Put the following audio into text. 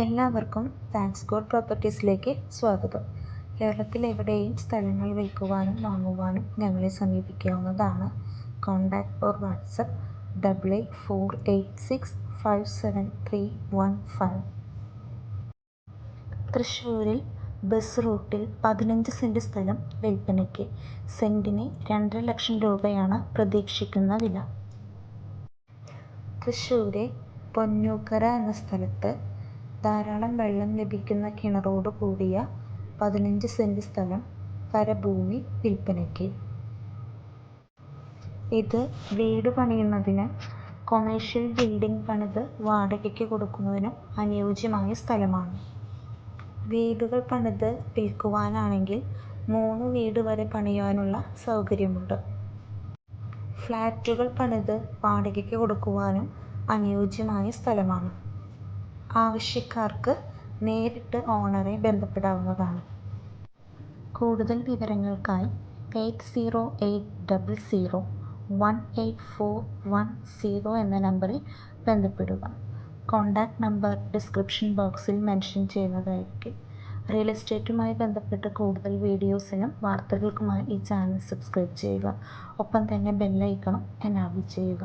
എല്ലാവർക്കും thanks God പ്രോപ്പർട്ടീസിലേക്ക് സ്വാഗതം. കേരളത്തിൽ എവിടെയും സ്ഥലങ്ങൾ വിൽക്കുവാനും വാങ്ങുവാനും ഞങ്ങളെ സമീപിക്കാവുന്നതാണ്. Contact four WhatsApp 8848657315. തൃശ്ശൂരിൽ ബസ് റൂട്ടിൽ 15 സെന്റ് സ്ഥലം വിൽപ്പനയ്ക്ക്. സെന്റിന് 2.5 ലക്ഷം രൂപയാണ് പ്രതീക്ഷിക്കുന്ന വില. തൃശ്ശൂരെ പൊന്നൂക്കര എന്ന സ്ഥലത്ത് ധാരാളം വെള്ളം ലഭിക്കുന്ന കിണറോട് കൂടിയ 15 സെന്റ് സ്ഥലം കരഭൂമി വിൽപ്പനയ്ക്ക്. ഇത് വീട് പണിയുന്നതിന്, കൊമേഴ്ഷ്യൽ ബിൽഡിംഗ് പണിത് വാടകയ്ക്ക് കൊടുക്കുന്നതിനും അനുയോജ്യമായ സ്ഥലമാണ്. വീടുകൾ പണിത് വിൽക്കുവാനാണെങ്കിൽ 3 വീട് വരെ പണിയുവാനുള്ള സൗകര്യമുണ്ട്. ഫ്ലാറ്റുകൾ പണിത് വാടകയ്ക്ക് കൊടുക്കുവാനും അനുയോജ്യമായ സ്ഥലമാണ്. ആവശ്യക്കാർക്ക് നേരിട്ട് ഓണറെ ബന്ധപ്പെടാവുന്നതാണ്. കൂടുതൽ വിവരങ്ങൾക്കായി 8080184110 എന്ന നമ്പറിൽ ബന്ധപ്പെടുക. കോൺടാക്ട് നമ്പർ ഡിസ്ക്രിപ്ഷൻ ബോക്സിൽ മെൻഷൻ ചെയ്യുന്നതായിരിക്കും. റിയൽ എസ്റ്റേറ്റുമായി ബന്ധപ്പെട്ട് കൂടുതൽ വീഡിയോസിനും വാർത്തകൾക്കുമായി ഈ ചാനൽ സബ്സ്ക്രൈബ് ചെയ്യുക. ഒപ്പം തന്നെ ബെല്ലൈക്കണും എനാബിൾ ചെയ്യുക.